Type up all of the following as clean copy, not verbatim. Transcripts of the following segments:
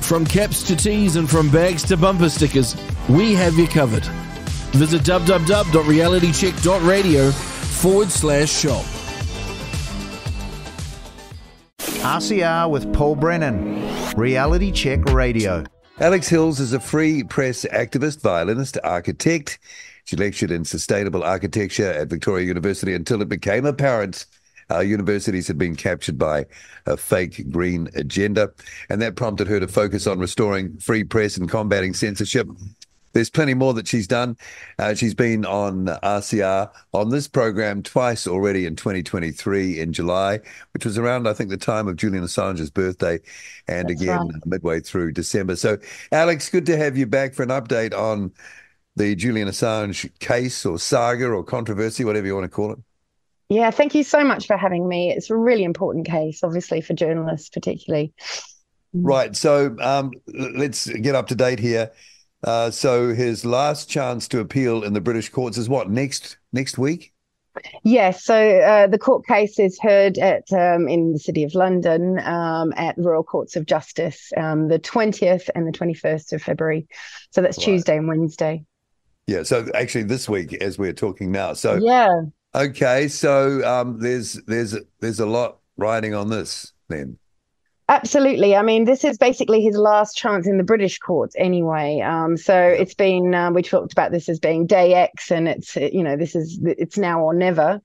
From caps to tees and from bags to bumper stickers, we have you covered. Visit www.realitycheck.radio/shop. RCR with Paul Brennan, Reality Check Radio. Alex Hills is a free press activist, violinist, architect. She lectured in sustainable architecture at Victoria University until it became apparent our universities had been captured by a fake green agenda, and that prompted her to focus on restoring free press and combating censorship. There's plenty more that she's done. She's been on RCR on this program twice already in 2023 in July, which was around, I think, the time of Julian Assange's birthday, and that's again right, midway through December. So, Alex, good to have you back for an update on the Julian Assange case or saga or controversy, whatever you want to call it. Yeah, thank you so much for having me. It's a really important case, obviously, for journalists particularly. Right. So let's get up to date here. So his last chance to appeal in the British courts is what, next week? Yes. So the court case is heard at in the City of London at the Royal Courts of Justice, the 20th and the 21st of February. So that's right, Tuesday and Wednesday. Yeah. So actually this week, as we're talking now. So yeah. Okay. So there's a lot riding on this then. Absolutely. I mean, this is basically his last chance in the British courts anyway. So it's been, we talked about this as being day X, and it's now or never.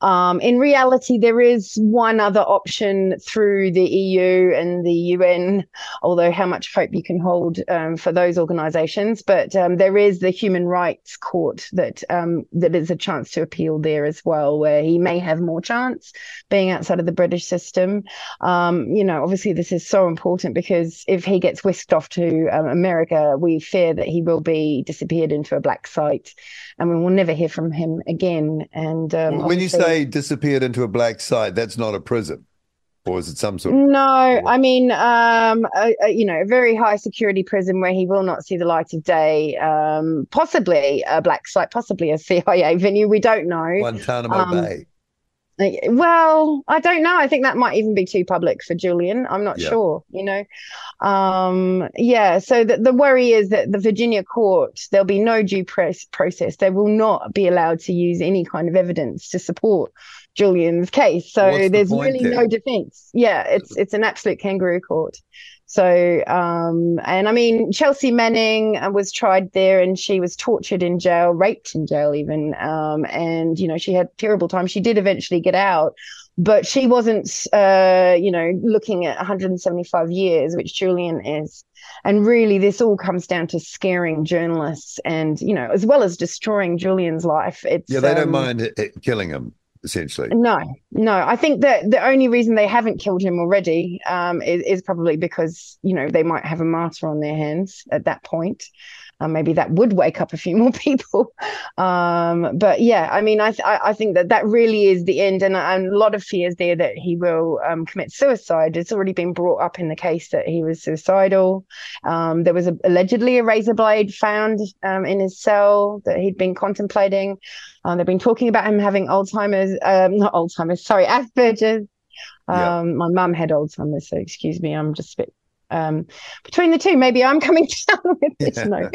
In reality, there is one other option through the EU and the UN, although how much hope you can hold for those organisations. But there is the Human Rights Court that is a chance to appeal there as well, where he may have more chance being outside of the British system. Obviously this is so important because if he gets whisked off to America, we fear that he will be disappeared into a black site and we will never hear from him again. And when you say disappeared into a black site, that's not a prison, or is it some sort of... No, I mean, a very high security prison where he will not see the light of day, possibly a black site, possibly a CIA venue. We don't know. Guantanamo Bay. Well, I don't know. I think that might even be too public for Julian. I'm not sure, So the worry is that the Virginia court, there'll be no due process. They will not be allowed to use any kind of evidence to support Julian's case. So there's really no defense. Yeah, it's an absolute kangaroo court. So, and I mean, Chelsea Manning was tried there and she was tortured in jail, raped in jail even. And, she had terrible time. She did eventually get out, but she wasn't, looking at 175 years, which Julian is. And really, this all comes down to scaring journalists and, as well as destroying Julian's life. They don't mind killing him. Essentially. No. I think that the only reason they haven't killed him already is probably because, they might have a martyr on their hands at that point. Maybe that would wake up a few more people. But yeah, I mean, I think that really is the end. And a lot of fears there that he will commit suicide. It's already been brought up in the case that he was suicidal. There was allegedly a razor blade found in his cell that he'd been contemplating. They've been talking about him having Asperger's. My mum had Alzheimer's, so excuse me, I'm just a bit between the two. Maybe I'm coming down with this. No.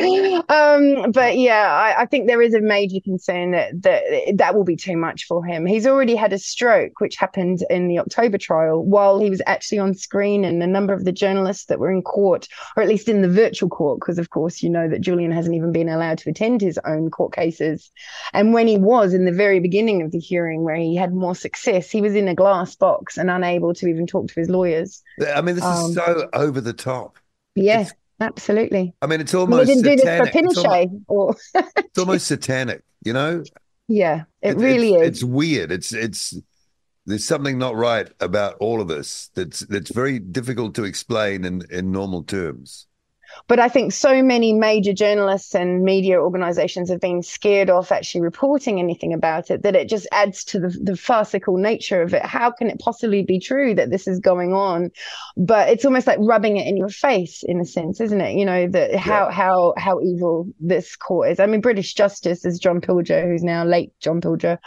But yeah, I think there is a major concern that will be too much for him. He's already had a stroke, which happened in the October trial while he was actually on screen, and a number of the journalists that were in court, or at least in the virtual court, because of course you know that Julian hasn't even been allowed to attend his own court cases. And when he was in the very beginning of the hearing where he had more success, he was in a glass box and unable to even talk to his lawyers. I mean, this is so over the top. Yes, absolutely. I mean, it's almost we didn't satanic. do this for Pinochet. It's almost satanic, Yeah, it really is. It's weird. It's there's something not right about all of this. That's very difficult to explain in normal terms. But I think so many major journalists and media organizations have been scared off actually reporting anything about it, that it just adds to the farcical nature of it. How can it possibly be true that this is going on? But it's almost like rubbing it in your face in a sense, isn't it? How evil this court is. I mean, British Justice, as John Pilger, who's now late John Pilger,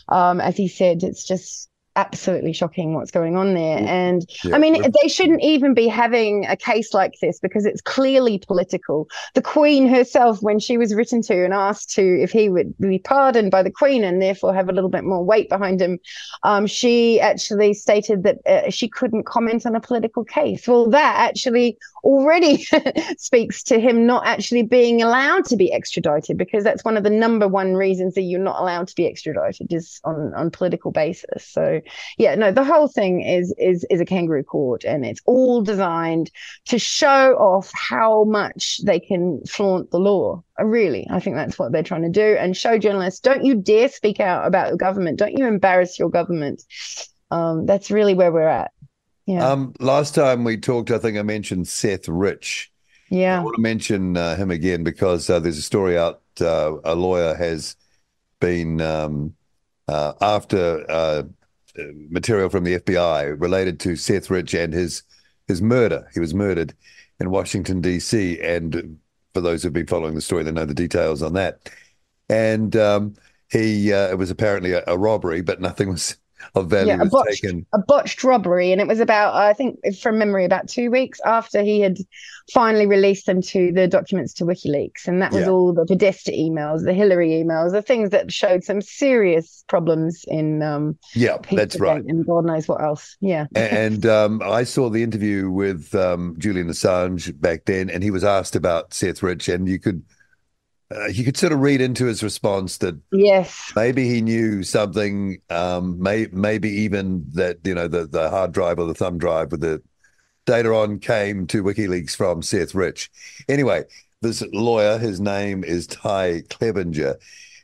as he said, it's just absolutely shocking what's going on there. And Yeah. I mean, they shouldn't even be having a case like this because it's clearly political. The Queen herself, when she was written to and asked to if he would be pardoned by the Queen and therefore have a little bit more weight behind him, she actually stated that she couldn't comment on a political case. Well, that actually already speaks to him not actually being allowed to be extradited, because that's one of the number one reasons that you're not allowed to be extradited is on political basis. So yeah, no, the whole thing is a kangaroo court, and it's all designed to show off how much they can flaunt the law. I think that's what they're trying to do, and show journalists, don't you dare speak out about your government, don't you embarrass your government. That's really where we're at. Yeah. Last time we talked, I think I mentioned Seth Rich. Yeah. I want to mention him again because there's a story out. A lawyer has been after material from the FBI related to Seth Rich and his murder. He was murdered in Washington, D.C. And for those who've been following the story, they know the details on that. And it was apparently a robbery, but nothing was of value was taken. A botched robbery. And it was about, I think from memory, about 2 weeks after he had finally released the documents to WikiLeaks. And that was all the Podesta emails, the Hillary emails, the things that showed some serious problems in that's right. And God knows what else. Yeah. And I saw the interview with Julian Assange back then, and he was asked about Seth Rich, and you could sort of read into his response that maybe he knew something, maybe even that, the hard drive or the thumb drive with the data on came to WikiLeaks from Seth Rich. Anyway, this lawyer, his name is Ty Clevenger,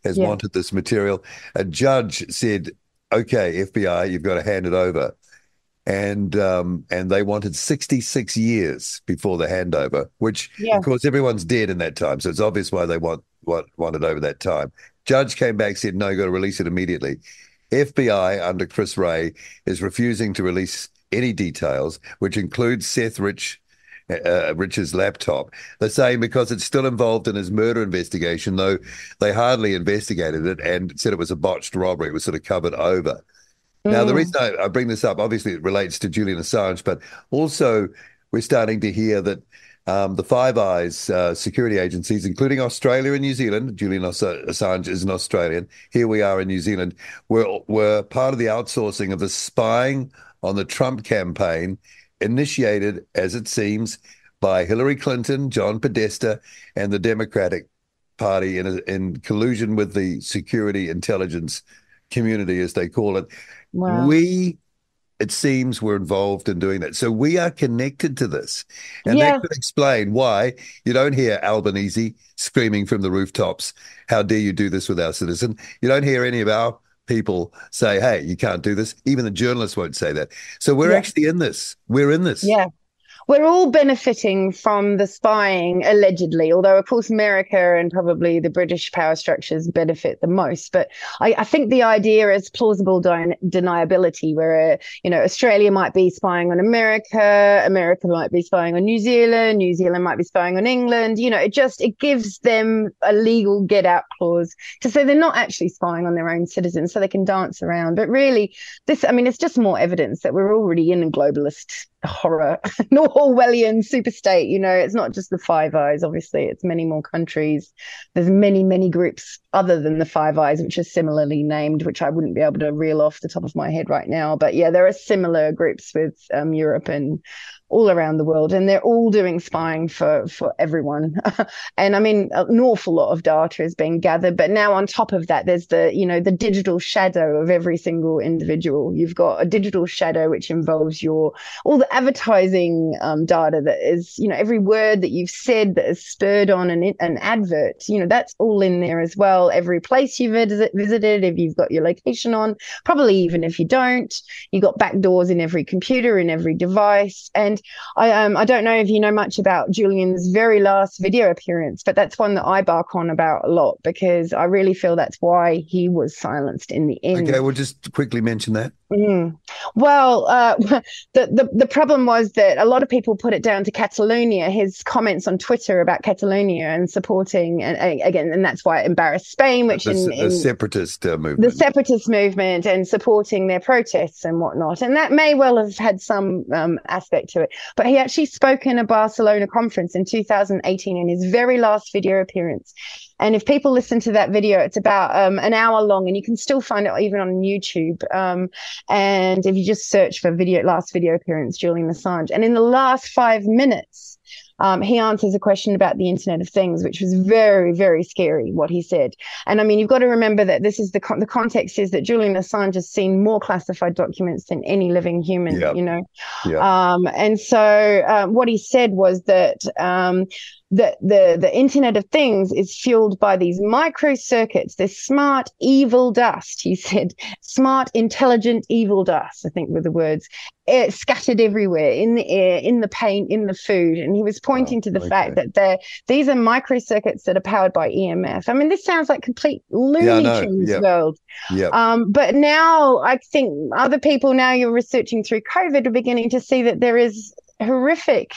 has wanted this material. A judge said, okay, FBI, you've got to hand it over. And they wanted 66 years before the handover, which, of course, everyone's dead in that time. So it's obvious why they wanted over that time. Judge came back, said, no, you got to release it immediately. FBI, under Chris Wray, is refusing to release any details, which includes Seth Rich's laptop. They're saying because it's still involved in his murder investigation, though they hardly investigated it and said it was a botched robbery. It was sort of covered over. Now, the reason I bring this up, obviously it relates to Julian Assange, but also we're starting to hear that the Five Eyes security agencies, including Australia and New Zealand, Julian Assange is an Australian, here we are in New Zealand, were part of the outsourcing of the spying on the Trump campaign, initiated, as it seems, by Hillary Clinton, John Podesta, and the Democratic Party in collusion with the security intelligence community, as they call it. Wow. It seems we're involved in doing that. So we are connected to this. And that could explain why you don't hear Albanese screaming from the rooftops, how dare you do this with our citizen? You don't hear any of our people say, hey, you can't do this. Even the journalists won't say that. So we're actually in this. We're in this. Yeah. We're all benefiting from the spying, allegedly, although, of course, America and probably the British power structures benefit the most. But I think the idea is plausible deniability, where, Australia might be spying on America, America might be spying on New Zealand might be spying on England. It gives them a legal get-out clause to say they're not actually spying on their own citizens, so they can dance around. But really, it's just more evidence that we're already in a globalist horror, an Orwellian superstate. It's not just the Five Eyes, obviously, it's many more countries. There's many groups other than the Five Eyes, which are similarly named, which I wouldn't be able to reel off the top of my head right now. But yeah, there are similar groups with Europe and all around the world, and they're all doing spying for everyone. And I mean, an awful lot of data is being gathered, but now on top of that, there's the digital shadow of every single individual. You've got a digital shadow which involves all the advertising data that is, every word that you've said that is spurred on an advert, that's all in there as well. Every place you've visited, if you've got your location on, probably even if you don't, you've got backdoors in every computer, in every device. And And I don't know if you know much about Julian's very last video appearance, but that's one that I bark on about a lot because I really feel that's why he was silenced in the end. Okay, we'll just quickly mention that. Well, the problem was that a lot of people put it down to Catalonia, his comments on Twitter about Catalonia and supporting, and that's why it embarrassed Spain, which the separatist movement. The separatist movement and supporting their protests and whatnot. And that may well have had some aspect to it. But he actually spoke in a Barcelona conference in 2018 in his very last video appearance. And if people listen to that video, it's about an hour long, and you can still find it even on YouTube. And if you just search for last video appearance, Julian Assange. And in the last 5 minutes, he answers a question about the Internet of Things, which was very, very scary, what he said. And I mean, you've got to remember that this is the context is that Julian Assange has seen more classified documents than any living human, you know. And so what he said was that the Internet of Things is fueled by these microcircuits, this smart, evil dust, he said, smart, intelligent, evil dust, I think were the words, scattered everywhere, in the air, in the paint, in the food. And he was pointing to the fact that these are microcircuits that are powered by EMF. I mean, this sounds like complete Looney Tunes world. But now I think other people, now you're researching through COVID, are beginning to see that there is horrific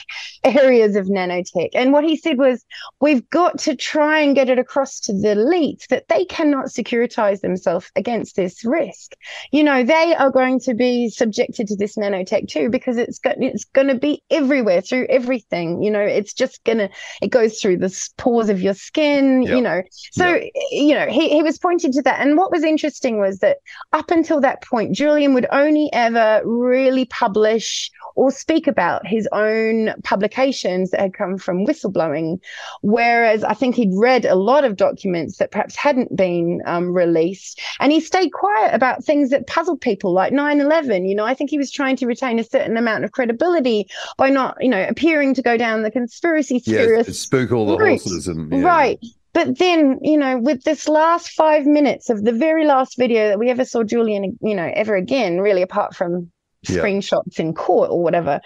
areas of nanotech. And what he said was, we've got to try and get it across to the elites that they cannot securitize themselves against this risk. You know, they are going to be subjected to this nanotech too, because it's going to be everywhere, through everything. You know, it's just it goes through the pores of your skin, you know. So, you know, he was pointing to that. And what was interesting was that up until that point, Julian would only ever really publish or speak about his own publications that had come from whistleblowing, whereas I think he'd read a lot of documents that perhaps hadn't been released, and he stayed quiet about things that puzzled people, like 9/11. You know, I think he was trying to retain a certain amount of credibility by not, you know, appearing to go down the conspiracy theorist spook all the horses and right. But then, you know, with this last 5 minutes of the very last video that we ever saw Julian, you know, ever again, really, apart from screenshots in court or whatever,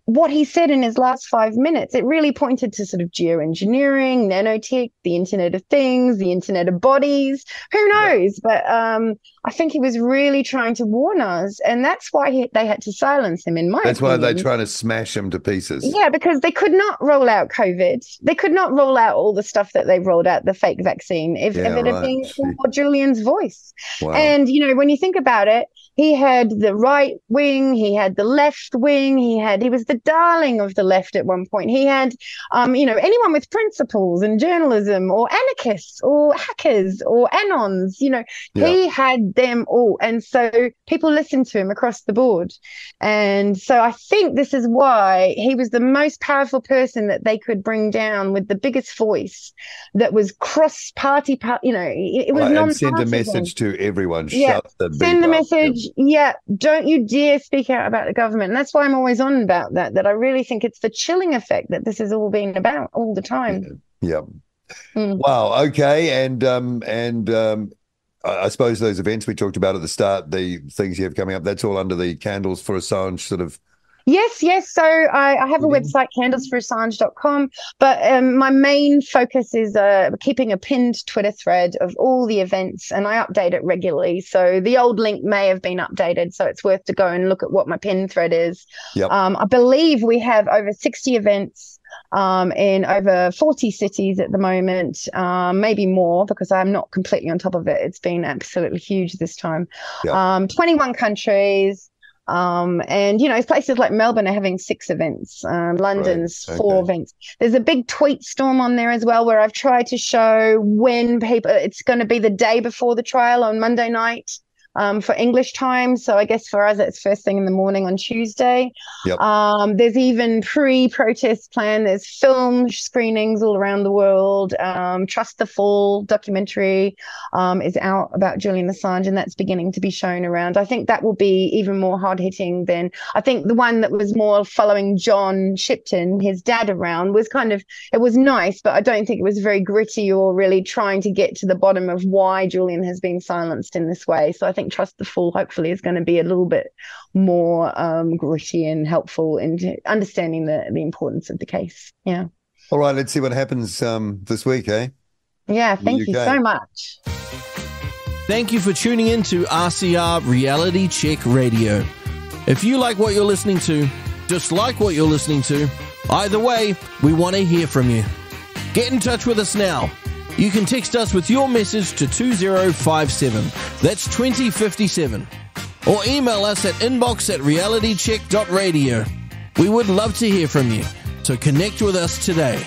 what he said in his last 5 minutes, it really pointed to sort of geoengineering, nanotech, the Internet of Things, the Internet of Bodies, who knows? But I think he was really trying to warn us, and that's why they had to silence him, in my opinion. That's why they're trying to smash him to pieces. Yeah, because they could not roll out COVID. They could not roll out all the stuff that they rolled out, the fake vaccine, if it had been for Julian's voice. Wow. And, you know, when you think about it, he had the right wing, he had the left wing, he was the darling of the left at one point. He had, you know, anyone with principles and journalism, or anarchists, or hackers, or anons, you know, he had them all. And so people listened to him across the board. And so I think this is why he was the most powerful person that they could bring down, with the biggest voice that was cross-party, you know, it was non-partisan. And send a message to everyone. Shut the beat Send the up. message. Don't you dare speak out about the government. And that's why I'm always on about that I really think it's the chilling effect that this has all been about all the time. Wow. Okay. And I suppose those events we talked about at the start, the things you have coming up, that's all under the Candles for Assange sort of. Yes. So I have a website, candlesforassange.com, but my main focus is keeping a pinned Twitter thread of all the events, and I update it regularly. So the old link may have been updated, so it's worth to go and look at what my pinned thread is. I believe we have over 60 events in over 40 cities at the moment, maybe more, because I'm not completely on top of it. It's been absolutely huge this time. 21 countries. And, you know, places like Melbourne are having 6 events, London's 4 events. There's a big tweet storm on there as well, where I've tried to show when it's going to be the day before the trial on Monday night. For English time. So I guess for us, it's first thing in the morning on Tuesday. There's even pre-protest plan. There's film screenings all around the world. Trust the Fall documentary is out about Julian Assange, and that's beginning to be shown around. I think that will be even more hard-hitting than, I think the one that was more following John Shipton, his dad, around, was it was nice, but I don't think it was very gritty or really trying to get to the bottom of why Julian has been silenced in this way. So I think think Trust the Fool hopefully is going to be a little bit more gritty and helpful in understanding the importance of the case. Yeah. All right, let's see what happens this week, eh? Yeah, thank you so much. Thank you for tuning in to RCR Reality Check Radio. If you like what you're listening to, dislike what you're listening to, either way, we want to hear from you. Get in touch with us now. You can text us with your message to 2057. That's 2057. Or email us at inbox@realitycheck.radio. We would love to hear from you, so connect with us today.